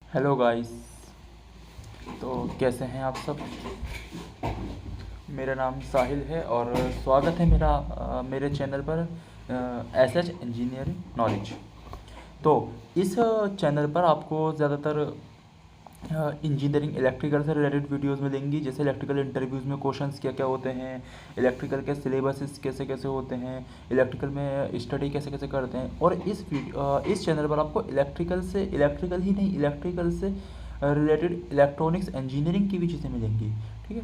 Hello guys. तो कैसे हैं आप सब। मेरा नाम साहिल है और स्वागत है मेरे चैनल पर एस एच इंजीनियरिंग नॉलेज। तो इस चैनल पर आपको ज़्यादातर इंजीनियरिंग इलेक्ट्रिकल से रिलेटेड वीडियोस मिलेंगी, जैसे इलेक्ट्रिकल इंटरव्यूज़ में क्वेश्चंस क्या क्या होते हैं, इलेक्ट्रिकल के सिलेबसेस कैसे कैसे होते हैं, इलेक्ट्रिकल में स्टडी कैसे कैसे करते हैं। और इस चैनल पर आपको इलेक्ट्रिकल ही नहीं, इलेक्ट्रिकल से रिलेटेड इलेक्ट्रॉनिक्स इंजीनियरिंग की भी चीज़ें मिलेंगी। ठीक है।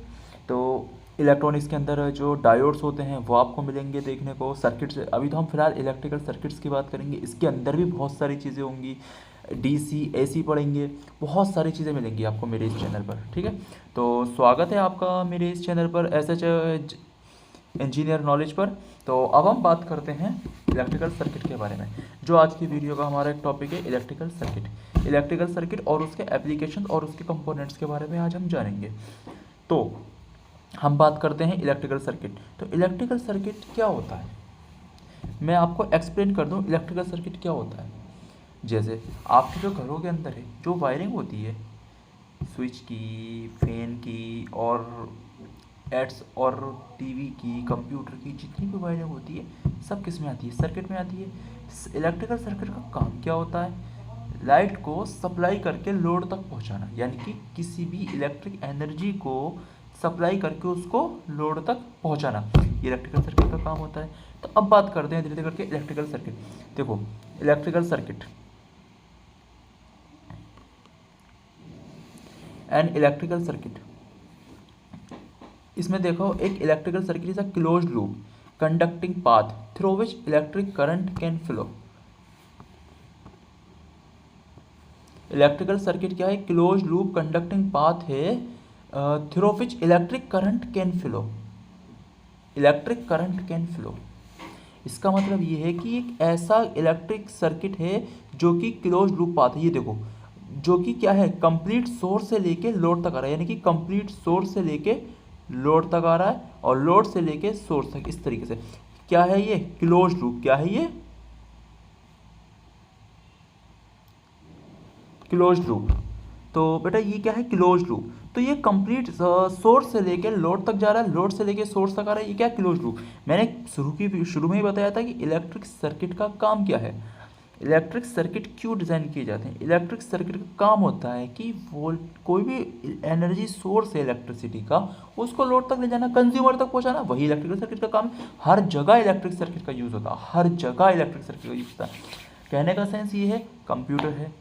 तो इलेक्ट्रॉनिक्स के अंदर जो डायोड्स होते हैं वो आपको मिलेंगे देखने को। सर्किट्स, अभी तो हम फिलहाल इलेक्ट्रिकल सर्किट्स की बात करेंगे, इसके अंदर भी बहुत सारी चीज़ें होंगी। डीसी एसी पढ़ेंगे, बहुत सारी चीज़ें मिलेंगी आपको मेरे इस चैनल पर। ठीक है। तो स्वागत है आपका मेरे इस चैनल पर एस एच इंजीनियर नॉलेज पर। तो अब हम बात करते हैं इलेक्ट्रिकल सर्किट के बारे में। जो आज की वीडियो का हमारा एक टॉपिक है इलेक्ट्रिकल सर्किट। इलेक्ट्रिकल सर्किट और उसके एप्लीकेशन और उसके कंपोनेंट्स के बारे में आज हम जानेंगे। तो हम बात करते हैं इलेक्ट्रिकल सर्किट। तो इलेक्ट्रिकल सर्किट क्या होता है, मैं आपको एक्सप्लेन कर दूं इलेक्ट्रिकल सर्किट क्या होता है। जैसे आपके जो घरों के अंदर है जो वायरिंग होती है, स्विच की, फैन की और एड्स और टीवी की, कंप्यूटर की, जितनी भी वायरिंग होती है सब किस में आती है, सर्किट में आती है। इलेक्ट्रिकल सर्किट का काम क्या होता है, लाइट को सप्लाई करके लोड तक पहुंचाना, यानी कि किसी भी इलेक्ट्रिक एनर्जी को सप्लाई करके उसको लोड तक पहुंचाना, ये इलेक्ट्रिकल सर्किट का काम होता है। तो अब बात करते हैं धीरे धीरे करके इलेक्ट्रिकल सर्किट। देखो electrical circuit and electrical circuit, इसमें देखो एक electrical circuit is a closed loop conducting path through which electric current can flow. Electrical circuit क्या है, क्लोज्ड लूप कंडक्टिंग पाथ है through which electric current can flow. Electric current can flow, इसका मतलब ये है कि एक ऐसा इलेक्ट्रिक सर्किट है जो कि क्लोज्ड लूप पाथ है। ये देखो जो कि क्या है, कंप्लीट सोर्स से लेके लोड तक आ रहा है, यानी कि कंप्लीट सोर्स से लेके लोड तक आ रहा है और लोड से लेके सोर्स तक, इस तरीके से। क्या है ये, क्लोज्ड लूप। क्या है ये, क्लोज्ड लूप। तो बेटा ये क्या है, क्लोज्ड लूप। तो ये कंप्लीट सोर्स से लेके लोड तक जा रहा है, लोड से लेके सोर्स तक आ रहा है, ये क्या, क्लोज्ड लूप। मैंने शुरू में ही बताया था कि इलेक्ट्रिक सर्किट का काम क्या है, इलेक्ट्रिक सर्किट क्यों डिज़ाइन किए जाते हैं। इलेक्ट्रिक सर्किट का काम होता है कि वो कोई भी एनर्जी सोर्स है इलेक्ट्रिसिटी का, उसको लोड तक ले जाना, कंज्यूमर तक पहुंचाना, वही इलेक्ट्रिकल सर्किट का काम है। हर जगह इलेक्ट्रिक सर्किट का यूज़ होता है, हर जगह इलेक्ट्रिक सर्किट का यूज़ होता है। कहने का सेंस ये है, कंप्यूटर है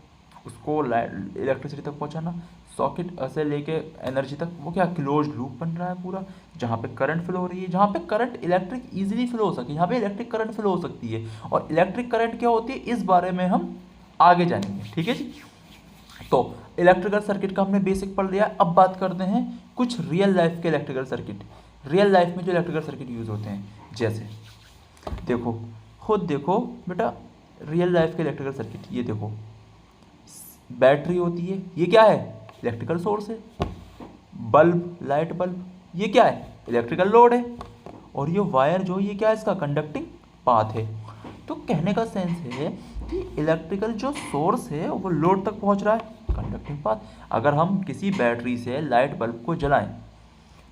उसको इलेक्ट्रिसिटी तक पहुंचाना, सॉकेट से लेके एनर्जी तक, वो क्या, क्लोज लूप बन रहा है पूरा। जहाँ पे करंट फ्लो हो रही है, जहाँ पे करंट इलेक्ट्रिक इजीली फ्लो हो सके, यहाँ पे इलेक्ट्रिक करंट फ्लो हो सकती है। और इलेक्ट्रिक करंट क्या होती है इस बारे में हम आगे जानेंगे। ठीक है जी। तो इलेक्ट्रिकल सर्किट का हमने बेसिक पढ़ लिया। अब बात करते हैं कुछ रियल लाइफ के इलेक्ट्रिकल सर्किट, रियल लाइफ में जो इलेक्ट्रिकल सर्किट यूज होते हैं। जैसे देखो, खुद देखो बेटा, रियल लाइफ के इलेक्ट्रिकल सर्किट, ये देखो बैटरी होती है, ये क्या है, इलेक्ट्रिकल सोर्स है। बल्ब, लाइट बल्ब, ये क्या है, इलेक्ट्रिकल लोड है। और ये वायर जो, ये क्या है, इसका कंडक्टिंग पाथ है। तो कहने का सेंस है कि इलेक्ट्रिकल जो सोर्स है वो लोड तक पहुंच रहा है, कंडक्टिंग पाथ। अगर हम किसी बैटरी से लाइट बल्ब को जलाएं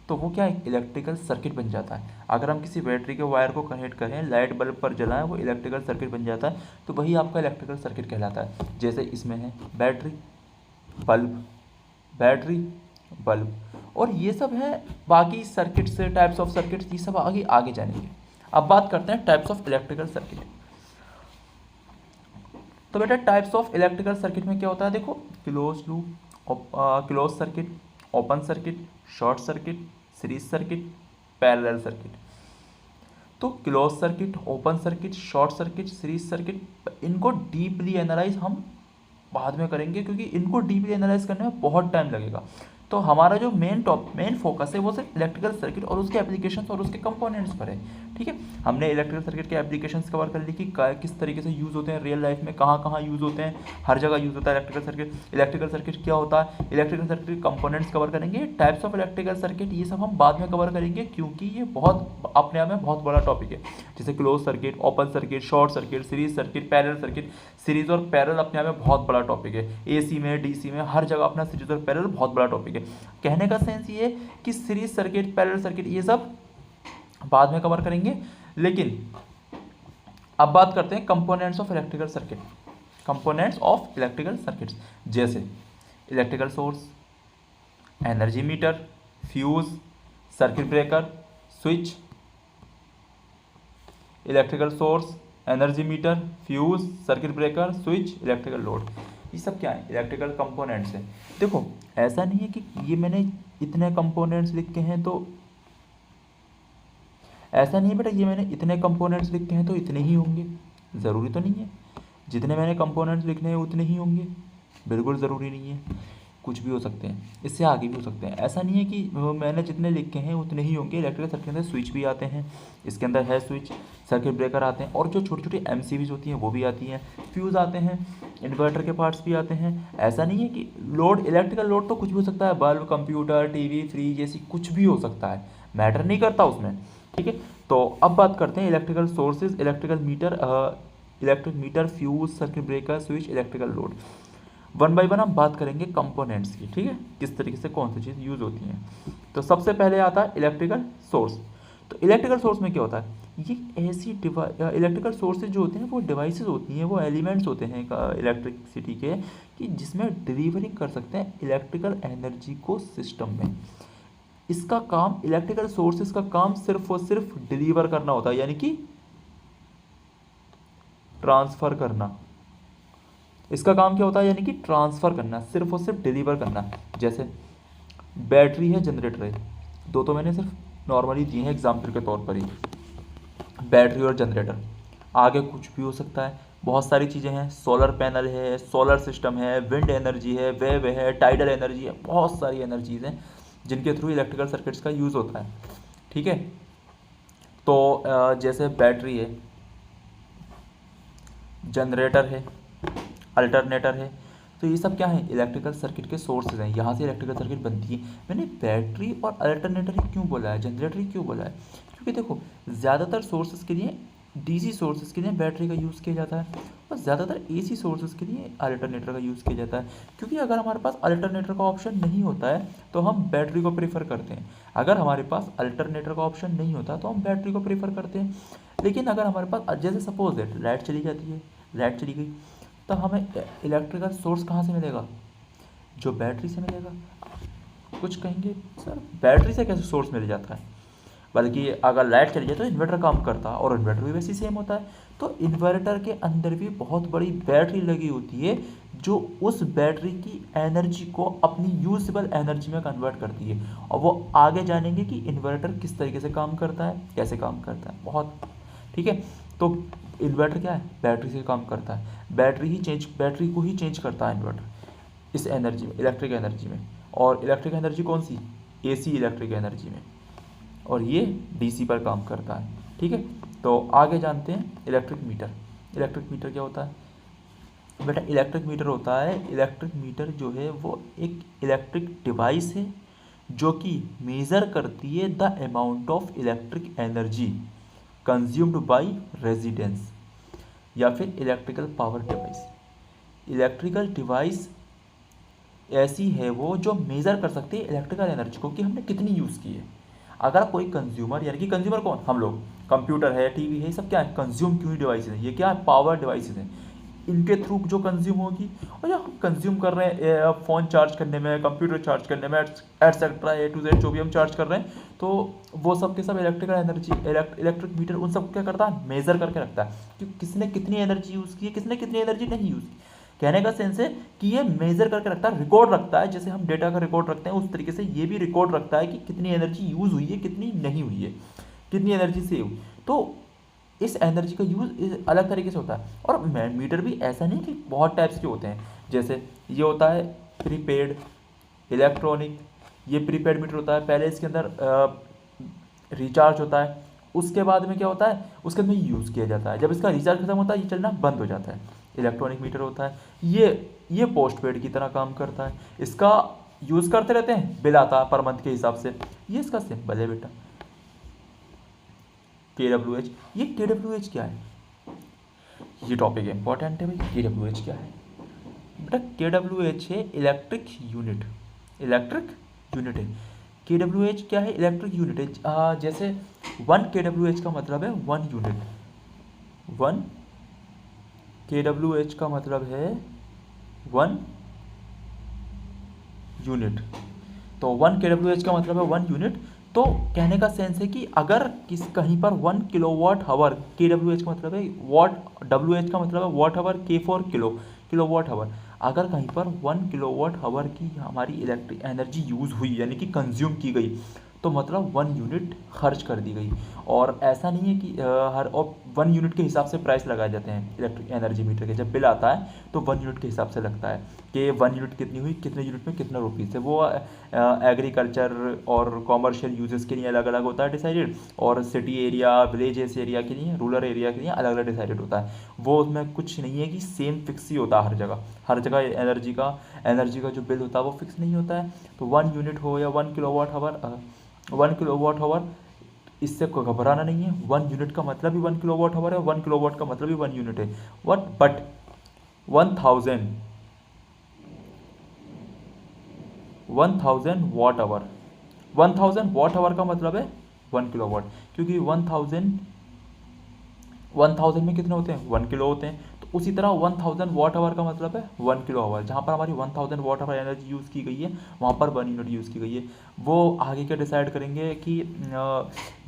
तो वो क्या है, इलेक्ट्रिकल सर्किट बन जाता है। अगर हम किसी बैटरी के वायर को कनेक्ट करें, लाइट बल्ब पर जलाएं, वो इलेक्ट्रिकल सर्किट बन जाता है। तो वही आपका इलेक्ट्रिकल सर्किट कहलाता है। जैसे इसमें है बैटरी, बल्ब, बैटरी, बल्ब, और ये सब है। बाकी सर्किट्स, टाइप्स ऑफ सर्किट्स, ये सब आगे आगे जानेंगे। अब बात करते हैं टाइप्स ऑफ इलेक्ट्रिकल सर्किट। तो बेटा टाइप्स ऑफ इलेक्ट्रिकल सर्किट में क्या होता है, देखो close loop, close circuit, open circuit, short circuit, series circuit, parallel circuit. तो close circuit, open circuit, short circuit, series circuit, इनको डीपली एनालाइज हम बाद में करेंगे, क्योंकि इनको डीपली एनालाइज करने में बहुत टाइम लगेगा। तो हमारा जो मेन फोकस है वो सिर्फ इलेक्ट्रिकल सर्किट और उसके एप्लीकेशंस और उसके कंपोनेंट्स पर है। ठीक है, हमने इलेक्ट्रिकल सर्किट के एप्लीकेशंस कवर कर ली कि किस तरीके से यूज़ होते हैं रियल लाइफ में, कहाँ कहाँ यूज़ होते हैं, हर जगह यूज़ होता है इलेक्ट्रिकल सर्किट। इलेक्ट्रिकल सर्किट क्या होता है, इलेक्ट्रिकल सर्किट कंपोनेंट्स कवर करेंगे, टाइप्स ऑफ इलेक्ट्रिकल सर्किट ये सब हम बाद में कवर करेंगे, क्योंकि ये बहुत अपने आप में बहुत बड़ा टॉपिक है। जैसे close circuit, open circuit, short circuit, series circuit, parallel circuit. Series और पैरेलल अपने आप में बहुत बड़ा टॉपिक है, एसी में, डीसी में, हर जगह अपना सीरीज और पैरेलल बहुत बड़ा टॉपिक है। कहने का सेंस ये है कि सीरीज सर्किट, पैरेलल सर्किट ये सब बाद में कवर करेंगे। लेकिन अब बात करते हैं components of electrical circuit. Components of electrical circuits जैसे electrical source, energy meter, fuse, circuit breaker, switch. Electrical source, energy meter, fuse, circuit breaker, switch, electrical load, ये सब क्या है, इलेक्ट्रिकल कंपोनेंट्स हैं। देखो ऐसा नहीं है कि ये मैंने इतने कंपोनेंट्स लिख के हैं तो ऐसा नहीं है बेटा, ये मैंने इतने कंपोनेंट्स लिखे हैं तो इतने ही होंगे, ज़रूरी तो नहीं है। जितने मैंने कंपोनेंट्स लिखने हैं उतने ही होंगे, बिल्कुल ज़रूरी नहीं है, कुछ भी हो सकते हैं, इससे आगे भी हो सकते हैं। ऐसा नहीं है कि मैंने जितने लिखे हैं उतने ही होंगे। इलेक्ट्रिकल सर्किट के अंदर स्विच भी आते हैं, इसके अंदर है स्विच, सर्किट ब्रेकर आते हैं, और जो छोटी छोटी एमसीबीज होती हैं वो भी आती हैं, फ्यूज़ आते हैं, इन्वर्टर के पार्ट्स भी आते हैं। ऐसा नहीं है कि लोड, इलेक्ट्रिकल लोड तो कुछ भी हो सकता है, बल्ब, कंप्यूटर, टीवी, फ्रिज, जैसी कुछ भी हो सकता है, मैटर नहीं करता उसमें। ठीक है, तो अब बात करते हैं electrical sources, electrical meter, electric meter, fuse, circuit breaker, switch, electrical load. One by one हम बात करेंगे कंपोनेंट्स की। ठीक है, किस तरीके से कौन सी चीज़ यूज़ होती है। तो सबसे पहले आता है इलेक्ट्रिकल सोर्स। तो इलेक्ट्रिकल सोर्स में क्या होता है, ये ऐसी इलेक्ट्रिकल सोर्सेज जो होते हैं वो डिवाइसेस होती हैं, वो एलिमेंट्स होते हैं इलेक्ट्रिसिटी के, कि जिसमें डिलीवरिंग कर सकते हैं इलेक्ट्रिकल एनर्जी को सिस्टम में। इसका काम, इलेक्ट्रिकल सोर्सेज का काम सिर्फ और सिर्फ डिलीवर करना होता है, यानी कि ट्रांसफर करना। इसका काम क्या होता है, यानी कि ट्रांसफर करना, सिर्फ और सिर्फ डिलीवर करना। जैसे बैटरी है, जनरेटर है, दो तो मैंने सिर्फ नॉर्मली दिए हैं एग्जाम्पल के तौर पर ही, बैटरी और जनरेटर। आगे कुछ भी हो सकता है, बहुत सारी चीज़ें हैं, सोलर पैनल है, सोलर सिस्टम है, विंड एनर्जी है, वेव है, टाइडल एनर्जी है, बहुत सारी एनर्जीज हैं जिनके थ्रू इलेक्ट्रिकल सर्किट्स का यूज़ होता है। ठीक है, तो जैसे बैटरी है, जनरेटर है, अल्टरनेटर है, तो ये सब क्या है, इलेक्ट्रिकल सर्किट के सोर्सेज हैं, यहाँ से इलेक्ट्रिकल सर्किट बनती है। मैंने बैटरी और अल्टरनेटर ही क्यों बोला है, जनरेटर ही क्यों बोला है, क्योंकि देखो ज़्यादातर सोर्सेज के लिए, डीसी सोर्सेज के लिए बैटरी का यूज़ किया जाता है, और ज़्यादातर एसी सोर्सेज के लिए अल्टरनेटर का यूज़ किया जाता है। क्योंकि अगर हमारे पास अल्टरनेटर का ऑप्शन नहीं होता है तो हम बैटरी को प्रेफर करते हैं, अगर हमारे पास अल्टरनेटर का ऑप्शन नहीं होता तो हम बैटरी को प्रेफर करते हैं। लेकिन अगर हमारे पास, जैसे सपोज दैट लाइट चली जाती है, लाइट चली गई, तो हमें इलेक्ट्रिकल सोर्स कहाँ से मिलेगा, जो बैटरी से मिलेगा। कुछ कहेंगे सर बैटरी से कैसे सोर्स मिल जाता है, बल्कि अगर लाइट चली जाए तो इन्वर्टर काम करता है, और इन्वर्टर भी वैसे सेम होता है। तो इन्वर्टर के अंदर भी बहुत बड़ी बैटरी लगी होती है, जो उस बैटरी की एनर्जी को अपनी यूजेबल एनर्जी में कन्वर्ट करती है। और वो आगे जानेंगे कि इन्वर्टर किस तरीके से काम करता है, कैसे काम करता है, बहुत। ठीक है, तो इन्वर्टर क्या है, बैटरी से काम करता है, बैटरी को ही चेंज करता है इन्वर्टर इस एनर्जी में, इलेक्ट्रिक एनर्जी में। और इलेक्ट्रिक एनर्जी कौन सी, एसी इलेक्ट्रिक एनर्जी में, और ये डीसी पर काम करता है। ठीक है, तो आगे जानते हैं इलेक्ट्रिक मीटर। इलेक्ट्रिक मीटर क्या होता है बेटा, इलेक्ट्रिक मीटर होता है, इलेक्ट्रिक मीटर जो है वो एक इलेक्ट्रिक डिवाइस है जो कि मेज़र करती है the amount of electric energy consumed by residence, या फिर electrical power device. Electrical device ऐसी है वो जो मेज़र कर सकती है इलेक्ट्रिकल एनर्जी को कि हमने कितनी यूज़ की है। अगर कोई कंज्यूमर, यानी कि कंज्यूमर कौन, हम लोग, कंप्यूटर है, टीवी है, ये सब क्या है, कंज्यूम की हुई डिवाइसेज हैं, ये क्या है, पावर डिवाइसेज हैं, इनके थ्रू जो कंज्यूम होगी। और जो हम कंज्यूम कर रहे हैं फ़ोन चार्ज करने में, कंप्यूटर चार्ज करने में, एटसेट्रा ए टू जेड जो भी हम चार्ज कर रहे हैं, तो वो सब के सब इलेक्ट्रिकल एनर्जी, इलेक्ट्रिक मीटर उन सब क्या करता है, मेज़र करके रखता है कि किसने कितनी एनर्जी यूज़ की है, किसने कितनी एनर्जी नहीं यूज़ की। कहने का सेंस है कि ये मेज़र करके रखता है, रिकॉर्ड रखता है, जैसे हम डेटा का रिकॉर्ड रखते हैं उस तरीके से ये भी रिकॉर्ड रखता है कि कितनी एनर्जी यूज़ हुई है, कितनी नहीं हुई है, कितनी एनर्जी सेव। तो इस एनर्जी का यूज़ अलग तरीके से होता है। और मीटर भी ऐसा नहीं कि बहुत टाइप्स के होते हैं, जैसे ये होता है प्रीपेड, इलेक्ट्रॉनिक, ये प्रीपेड मीटर होता है, पहले इसके अंदर रिचार्ज होता है, उसके बाद में क्या होता है, उसके अंदर यूज़ किया जाता है, जब इसका रिचार्ज खत्म होता है ये चलना बंद हो जाता है। इलेक्ट्रॉनिक मीटर होता है ये पोस्ट पेड की तरह काम करता है, इसका यूज़ करते रहते हैं, बिल आता है पर मंथ के हिसाब से। ये इसका सिंबल है बेटा KWH। ये KWH क्या है, ये टॉपिक इंपॉर्टेंट है भाई। KWH क्या है बेटा, KWH है इलेक्ट्रिक यूनिट, इलेक्ट्रिक यूनिट है। KWH क्या है, इलेक्ट्रिक यूनिट है। जैसे 1 KWH का मतलब है 1 यूनिट, 1 KWH का मतलब है 1 यूनिट। तो 1 KWH का मतलब है 1 यूनिट। तो कहने का सेंस है कि अगर कहीं पर 1 किलोवाट हावर, KWH का मतलब है वॉट, WH का मतलब है watt hour, K for kilowatt hour, अगर कहीं पर 1 किलोवाट हावर की हमारी इलेक्ट्रिक एनर्जी यूज़ हुई यानी कि कंज्यूम की गई, तो मतलब 1 यूनिट खर्च कर दी गई। और ऐसा नहीं है कि हर और 1 यूनिट के हिसाब से प्राइस लगाए जाते हैं इलेक्ट्रिक एनर्जी मीटर के। जब बिल आता है तो 1 यूनिट के हिसाब से लगता है कि 1 यूनिट कितनी हुई, कितने यूनिट में कितना रुपीज़ है। वो एग्रीकल्चर और कॉमर्शियल यूजेस के लिए अलग अलग होता है डिसाइडेड, और सिटी एरिया, विलेजेस एरिया के लिए, रूरल एरिया के लिए अलग अलग डिसाइडेड होता है। वो उसमें कुछ नहीं है कि सेम फिक्स ही होता है हर जगह एनर्जी का जो बिल होता है वो फिक्स नहीं होता है। तो 1 यूनिट हो या 1 किलोवाट हावर, 1 किलोवाट हावर, इससे कोई घबराना नहीं है। 1 यूनिट का मतलब ही 1 किलोवाट हावर है, 1 किलोवाट का मतलब ही 1 यूनिट है। But 1000 watt hour, 1000 watt hour का मतलब है 1 किलोवाट, क्योंकि 1000 में कितने होते हैं, 1 किलो होते हैं। तो उसी तरह 1000 वाट आवर का मतलब है 1 किलो आवर। जहाँ पर हमारी 1000 वाट आवर एनर्जी यूज़ की गई है वहाँ पर 1 यूनिट यूज़ की गई है। वो आगे क्या डिसाइड करेंगे कि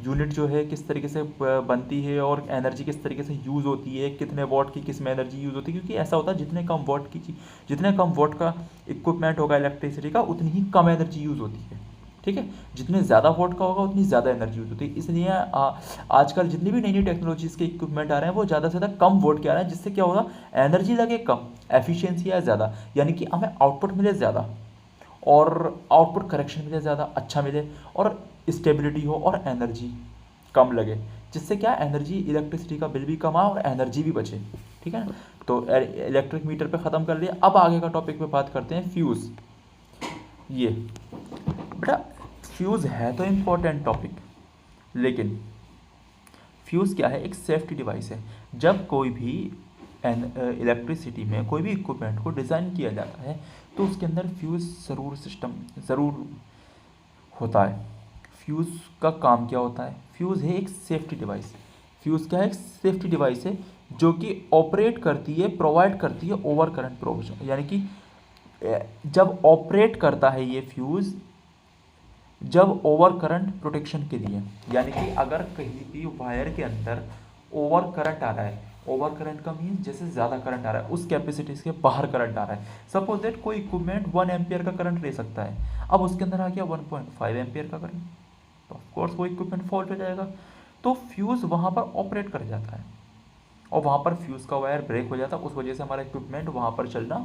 यूनिट जो है किस तरीके से बनती है और एनर्जी किस तरीके से यूज़ होती है, कितने वॉट की किस में एनर्जी यूज़ होती है। क्योंकि ऐसा होता है जितने कम वॉट का इक्विपमेंट होगा इलेक्ट्रिसिटी का, उतनी ही कम एनर्जी यूज़ होती है। ठीक है, जितने ज़्यादा वोट का होगा उतनी ज़्यादा एनर्जी यूज होती है। इसलिए आजकल जितनी भी नई नई टेक्नोलॉजीज़ के इक्विपमेंट आ रहे हैं वो ज़्यादा से ज़्यादा कम वोट के आ रहे हैं, जिससे क्या होगा, एनर्जी लगे कम, एफिशिएंसी आए ज़्यादा, यानी कि हमें आउटपुट मिले ज़्यादा और आउटपुट करेक्शन मिले ज़्यादा अच्छा मिले, और स्टेबिलिटी हो और एनर्जी कम लगे, जिससे क्या एनर्जी इलेक्ट्रिसिटी का बिल भी कम आए और एनर्जी भी बचे। ठीक है ना, तो इलेक्ट्रिक मीटर पे ख़त्म कर लिया। अब आगे का टॉपिक पे बात करते हैं, फ्यूज़। ये बेटा फ्यूज़ है तो इम्पोर्टेंट टॉपिक, लेकिन फ्यूज़ क्या है, एक सेफ्टी डिवाइस है। जब कोई भी इलेक्ट्रिसिटी में कोई भी इक्विपमेंट को डिज़ाइन किया जाता है तो उसके अंदर फ्यूज़ ज़रूर होता है। फ्यूज़ का काम क्या होता है, फ्यूज़ है एक सेफ्टी डिवाइस। फ्यूज़ क्या है, एक सेफ्टी डिवाइस है जो कि ऑपरेट करती है, प्रोवाइड करती है ओवर करंट प्रोविजन, यानी कि जब ऑपरेट करता है ये फ्यूज़ जब ओवर करंट प्रोटेक्शन के लिए, यानी कि अगर कहीं भी वायर के अंदर ओवर करंट आ रहा है, ओवर करंट का मीन जैसे ज़्यादा करंट आ रहा है, उस कैपेसिटी के बाहर करंट आ रहा है। सपोज दैट कोई इक्विपमेंट 1 एम्पियर का करंट ले सकता है, अब उसके अंदर आ गया 1.5 एम्पियर का करंट, तो ऑफकोर्स वो इक्विपमेंट फॉल्ट हो जाएगा। तो फ्यूज़ वहाँ पर ऑपरेट कर जाता है और वहाँ पर फ्यूज़ का वायर ब्रेक हो जाता है, उस वजह से हमारा इक्विपमेंट वहाँ पर चलना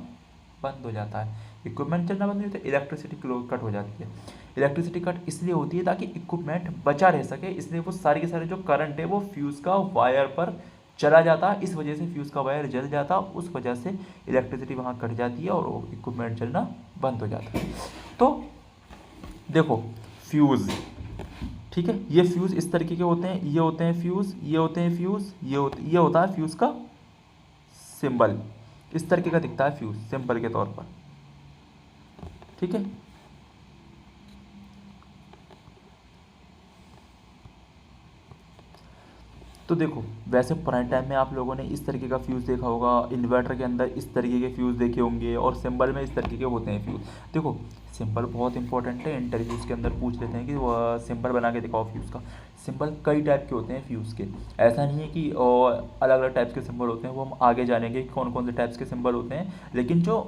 बंद हो जाता है। इक्विपमेंट चलना बंद नहीं होता, इलेक्ट्रिसिटी कट हो जाती है। इलेक्ट्रिसिटी कट इसलिए होती है ताकि इक्विपमेंट बचा रह सके, इसलिए वो सारे के सारे जो करंट है वो फ्यूज़ का वायर पर चला जाता है, इस वजह से फ्यूज़ का वायर जल जाता है, उस वजह से इलेक्ट्रिसिटी वहाँ कट जाती है और इक्विपमेंट चलना बंद हो जाता है। तो देखो फ्यूज़, ठीक है, ये फ्यूज़ इस तरीके के होते हैं, ये होते हैं फ्यूज़, ये होते हैं फ्यूज़, ये होता है फ्यूज़ का सिंबल, इस तरीके का दिखता है फ्यूज़ सिंबल के तौर पर। ठीक है, तो देखो वैसे पुराने टाइम में आप लोगों ने इस तरीके का फ्यूज़ देखा होगा, इन्वर्टर के अंदर इस तरीके के फ्यूज़ देखे होंगे, और सिंबल में इस तरीके के होते हैं फ्यूज़। देखो सिंबल बहुत इंपॉर्टेंट है, इंटरव्यूज़ के अंदर पूछ लेते हैं कि सिंबल बना के दिखाओ फ्यूज़ का। सिंबल कई टाइप के होते हैं फ्यूज़ के, ऐसा नहीं है कि अलग अलग टाइप्स के सिंबल होते हैं, वो हम आगे जानेंगे कि कौन कौन से टाइप्स के सिंबल होते हैं। लेकिन जो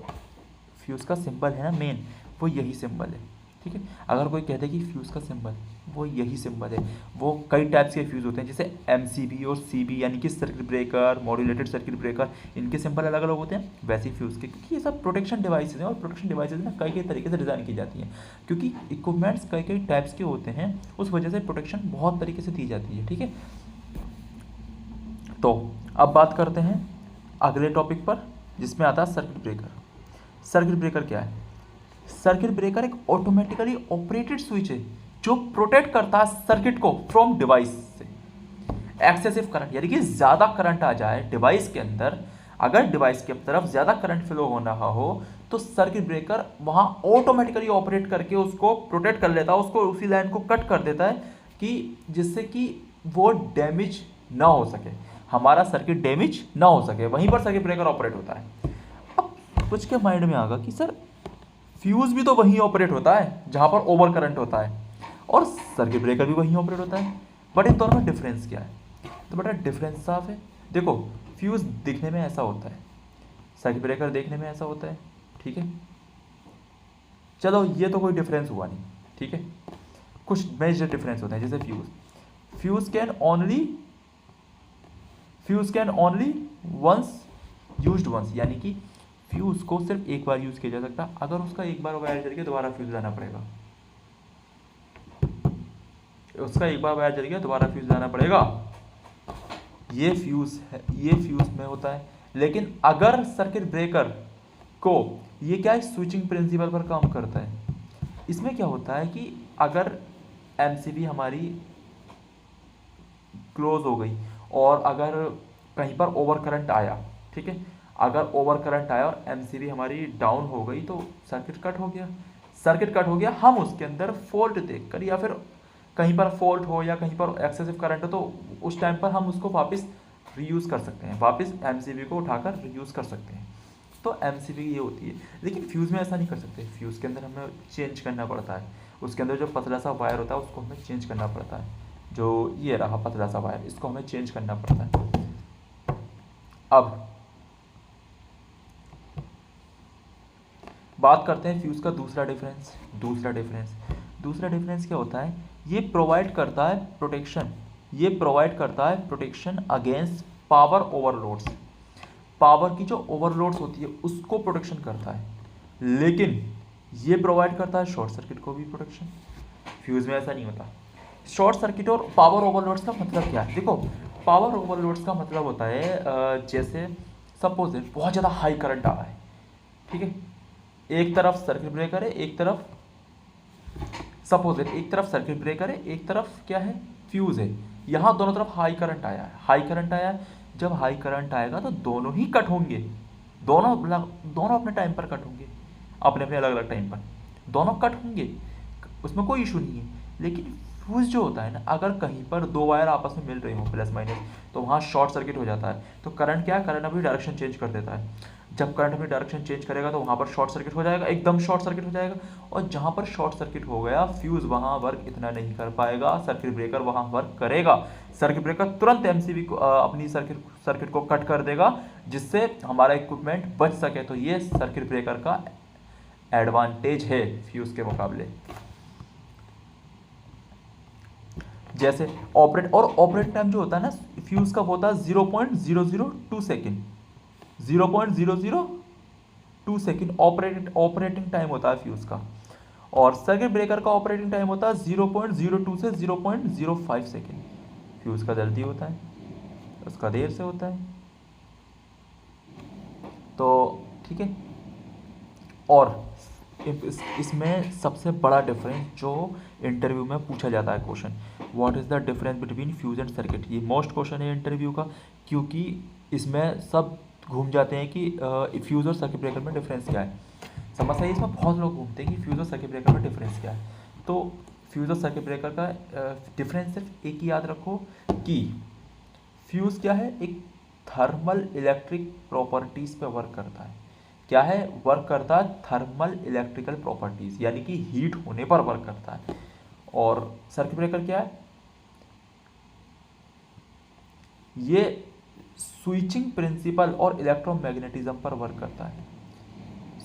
फ्यूज़ का सिंबल है ना मेन, वो यही सिंबल है। ठीक है। अगर कोई कहते हैं कि फ्यूज़ का सिंबल, वो यही सिंबल है। वो कई टाइप्स के फ्यूज़ होते हैं, जैसे एमसीबी और सीबी यानी कि circuit breaker, modulated circuit breaker, इनके सिंबल अलग अलग होते हैं। वैसे ही फ्यूज़ के, क्योंकि ये सब प्रोटेक्शन डिवाइसेज हैं, और प्रोटेक्शन डिवाइसेज ना कई कई तरीके से डिज़ाइन की जाती हैं, क्योंकि इक्विपमेंट्स कई कई टाइप्स के होते हैं, उस वजह से प्रोटेक्शन बहुत तरीके से दी जाती है। ठीक है, तो अब बात करते हैं अगले टॉपिक पर, जिसमें आता है सर्किट ब्रेकर। सर्किट ब्रेकर क्या है? सर्किट ब्रेकर एक ऑटोमेटिकली ऑपरेटेड स्विच है जो प्रोटेक्ट करता है सर्किट को फ्रॉम डिवाइस से। एक्सेसिव करंट यानी कि ज़्यादा करंट आ जाए डिवाइस के अंदर, अगर डिवाइस की तरफ ज़्यादा करंट फ्लो हो रहा हो, तो सर्किट ब्रेकर वहाँ ऑटोमेटिकली ऑपरेट करके उसको प्रोटेक्ट कर लेता है, उसको उसी लाइन को कट कर देता है कि जिससे कि वो डैमेज ना हो सके, हमारा सर्किट डैमेज ना हो सके। वहीं पर सर्किट ब्रेकर ऑपरेट होता है। अब कुछ के माइंड में आगा कि सर फ्यूज़ भी तो वहीं ऑपरेट होता है जहाँ पर ओवर करंट होता है, और सर्किट ब्रेकर भी वहीं ऑपरेट होता है, बट इन दोनों में डिफरेंस क्या है? तो बेटा डिफरेंस साफ है। देखो, फ्यूज़ दिखने में ऐसा होता है, सर्किट ब्रेकर देखने में ऐसा होता है। ठीक है, चलो ये तो कोई डिफरेंस हुआ नहीं। ठीक है, कुछ मेजर डिफरेंस होते हैं, जैसे fuse can only once used once, यानी कि फ्यूज़ को सिर्फ एक बार यूज़ किया जा सकता है। अगर उसका एक बार वायर जल गया दोबारा फ्यूज़ लाना पड़ेगा, उसका एक बार वायर जल गया दोबारा फ्यूज़ लाना पड़ेगा। ये फ्यूज़ है, ये फ्यूज़ में होता है। लेकिन अगर सर्किट ब्रेकर को, ये क्या है, स्विचिंग प्रिंसिपल पर काम करता है। इसमें क्या होता है कि अगर एमसीबी हमारी क्लोज हो गई और अगर कहीं पर ओवर करंट आया, ठीक है, अगर ओवर करंट आया और एमसीबी हमारी डाउन हो गई तो सर्किट कट हो गया। सर्किट कट हो गया, हम उसके अंदर फॉल्ट देखकर, या फिर कहीं पर फॉल्ट हो या कहीं पर एक्सेसिव करंट हो, तो उस टाइम पर हम उसको वापस रीयूज़ कर सकते हैं, वापस एमसीबी को उठाकर रीयूज़ कर सकते हैं। तो एमसीबी ये होती है। लेकिन फ्यूज़ में ऐसा नहीं कर सकते। फ्यूज़ के अंदर हमें चेंज करना पड़ता है, उसके अंदर जो पतला सा वायर होता है उसको हमें चेंज करना पड़ता है। जो ये रहा पतला सा वायर, इसको हमें चेंज करना पड़ता है। अब बात करते हैं फ्यूज़ का दूसरा डिफरेंस। दूसरा डिफरेंस क्या होता है? ये प्रोवाइड करता है प्रोटेक्शन, ये प्रोवाइड करता है protection against power overloads. Power की जो ओवरलोड्स होती है उसको प्रोटेक्शन करता है, लेकिन ये प्रोवाइड करता है शॉर्ट सर्किट को भी प्रोटेक्शन। फ्यूज़ में ऐसा नहीं होता। शॉर्ट सर्किट और पावर ओवरलोड्स का मतलब क्या है? देखो, पावर ओवरलोड्स का मतलब होता है जैसे सपोज है बहुत ज़्यादा हाई करंट आ रहा है, ठीक है, एक तरफ सर्किट ब्रेकर है, एक तरफ सपोज है, एक तरफ सर्किट ब्रेकर है, एक तरफ क्या है, फ्यूज़ है। यहाँ दोनों तरफ हाई करंट आया है, हाई करंट आया है। जब हाई करंट आएगा तो दोनों ही कट होंगे, दोनों अपने टाइम पर कट होंगे, अपने अपने अलग अलग टाइम पर दोनों कट होंगे, उसमें कोई इशू नहीं है। लेकिन फ्यूज़ जो होता है ना, अगर कहीं पर दो वायर आपस में मिल रहे हो प्लस माइनस, तो वहाँ शॉर्ट सर्किट हो जाता है। तो करंट क्या है, करंट अपनी डायरेक्शन चेंज कर देता है। जब करंट अपनी डायरेक्शन चेंज करेगा तो वहाँ पर शॉर्ट सर्किट हो जाएगा, एकदम शॉर्ट सर्किट हो जाएगा। और जहाँ पर शॉर्ट सर्किट हो गया, फ्यूज़ वहाँ वर्क इतना नहीं कर पाएगा, सर्किट ब्रेकर वहाँ वर्क करेगा। सर्किट ब्रेकर तुरंत एमसीबी को अपनी सर्किट को कट कर देगा, जिससे हमारा इक्विपमेंट बच सके। तो ये सर्किट ब्रेकर का एडवांटेज है फ्यूज़ के मुकाबले। जैसे ऑपरेट टाइम जो होता है ना फ्यूज़ का, वो होता है 0.002 सेकेंड, 0.002 सेकेंड ऑपरेटिंग टाइम होता है फ्यूज़ का। और सर्किट ब्रेकर का ऑपरेटिंग टाइम होता है 0.02 से 0.05 सेकेंड। फ्यूज़ का जल्दी होता है, उसका देर से होता है। तो ठीक है, और इसमें सबसे बड़ा डिफरेंस जो इंटरव्यू में पूछा जाता है question, what is the difference between fuse and circuit. ये मोस्ट क्वेश्चन है इंटरव्यू का, क्योंकि इसमें सब घूम जाते हैं कि फ्यूज़ और सर्किट ब्रेकर में डिफरेंस क्या है। समस्या है इसमें बहुत लोग घूमते हैं कि फ्यूज़ और सर्किट ब्रेकर में डिफरेंस क्या है। तो फ्यूज़ और सर्किट ब्रेकर का डिफरेंस सिर्फ एक ही याद रखो कि फ्यूज़ क्या है, एक थर्मल इलेक्ट्रिक प्रॉपर्टीज़ पे वर्क करता है। क्या है, वर्क करता है थर्मल इलेक्ट्रिकल प्रॉपर्टीज़, यानी कि हीट होने पर वर्क करता है। और सर्किट ब्रेकर क्या है, ये स्विचिंग प्रिंसिपल और इलेक्ट्रोमैग्नेटिज्म पर वर्क करता है।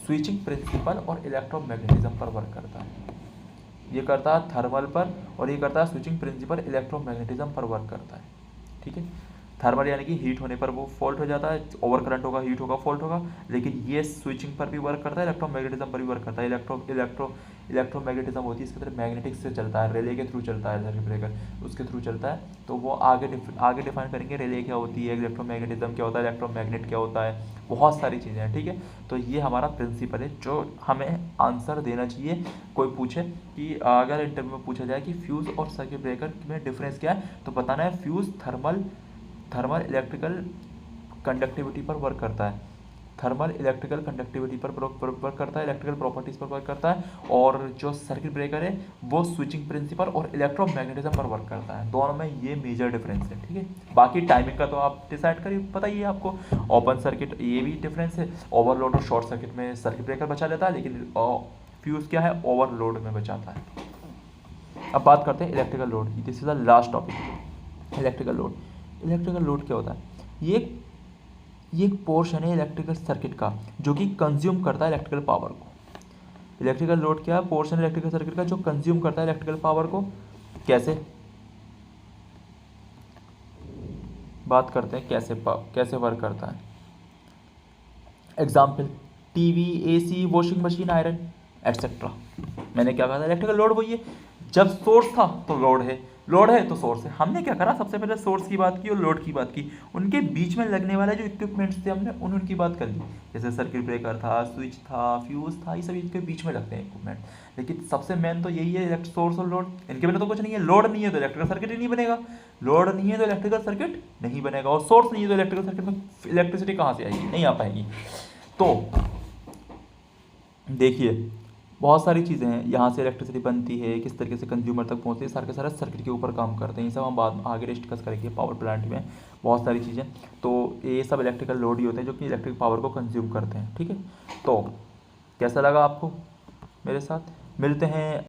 स्विचिंग प्रिंसिपल और इलेक्ट्रोमैग्नेटिज्म पर वर्क करता है। ये करता है थर्मल पर, और ये करता है स्विचिंग प्रिंसिपल इलेक्ट्रोमैग्नेटिज्म पर वर्क करता है। ठीक है, थर्मल यानी कि हीट होने पर वो फॉल्ट हो जाता है, ओवर करंट होगा, हीट होगा, फॉल्ट होगा। लेकिन ये स्विचिंग पर भी वर्क करता है, इलेक्ट्रोमैग्नेटिज्म पर भी वर्क करता है। इलेक्ट्रोमैग्नेटिज्म होती है इसके तरह मैग्नेटिक्स से चलता है, रिले के थ्रू चलता है, सर्किट ब्रेकर उसके थ्रू चलता है। तो वो आगे डिफाइन करेंगे, रिले क्या होती है, इलेक्ट्रोमैग्नेटिज्म क्या होता है, इलेक्ट्रोमैग्नेट क्या होता है, बहुत सारी चीज़ें हैं। ठीक है, तो ये हमारा प्रिंसिपल है जो हमें आंसर देना चाहिए। कोई पूछे कि अगर इंटरव्यू में पूछा जाए कि फ्यूज़ और सर्किट ब्रेकर में डिफरेंस क्या है, तो बताना है फ्यूज़ थर्मल इलेक्ट्रिकल कंडक्टिविटी पर वर्क करता है, थर्मल इलेक्ट्रिकल कंडक्टिविटी पर वर्क करता है, इलेक्ट्रिकल प्रॉपर्टीज़ पर वर्क करता है। और जो सर्किट ब्रेकर है वो स्विचिंग प्रिंसिपल और इलेक्ट्रोमैग्नेटिज्म पर वर्क करता है। दोनों में ये मेजर डिफरेंस है। ठीक है, बाकी टाइमिंग का तो आप डिसाइड करिए, पता ही है आपको। ओपन सर्किट ये भी डिफरेंस है, ओवरलोड और शॉर्ट सर्किट में सर्किट ब्रेकर बचा लेता है, लेकिन फ्यूज़ क्या है, ओवरलोड में बचाता है। अब बात करते हैं इलेक्ट्रिकल लोड की, this is the last topic. Electrical load, electrical load क्या होता है? ये एक पोर्शन है इलेक्ट्रिकल सर्किट का जो कि कंज्यूम करता है इलेक्ट्रिकल पावर को। इलेक्ट्रिकल लोड क्या है? पोर्शन इलेक्ट्रिकल सर्किट का जो कंज्यूम करता है इलेक्ट्रिकल पावर को। कैसे? बात करते हैं कैसे वर्क करता है। Example, TV, AC, washing machine, iron etcetera. मैंने क्या कहा था? इलेक्ट्रिकल लोड वही है, जब सोर्स था तो लोड है, लोड है तो सोर्स है। हमने क्या करा, सबसे पहले सोर्स की बात की और लोड की बात की, उनके बीच में लगने वाले जो इक्विपमेंट्स थे हमने उनकी बात कर ली। जैसे सर्किट ब्रेकर था, स्विच था, फ्यूज था, ये सब इनके बीच में लगते हैं इक्विपमेंट। लेकिन सबसे मेन तो यही है, सोर्स और लोड, इनके बिना तो कुछ नहीं है। लोड नहीं है तो इलेक्ट्रिकल सर्किट ही नहीं बनेगा, लोड नहीं है तो इलेक्ट्रिकल सर्किट नहीं बनेगा, और सोर्स नहीं है तो इलेक्ट्रिकल सर्किट में इलेक्ट्रिसिटी कहाँ से आएगी? नहीं आ पाएगी। तो देखिए, बहुत सारी चीज़ें हैं, यहाँ से इलेक्ट्रिसिटी बनती है, किस तरीके से कंज्यूमर तक पहुँचती है, सारे के सारे सर्किट के ऊपर काम करते हैं। ये सब हम बाद आगे डिस्कस करेंगे पावर प्लांट में, बहुत सारी चीज़ें। तो ये सब इलेक्ट्रिकल लोड ही होते हैं जो कि इलेक्ट्रिक पावर को कंज्यूम करते हैं। ठीक है, तो कैसा लगा आपको मेरे साथ? मिलते हैं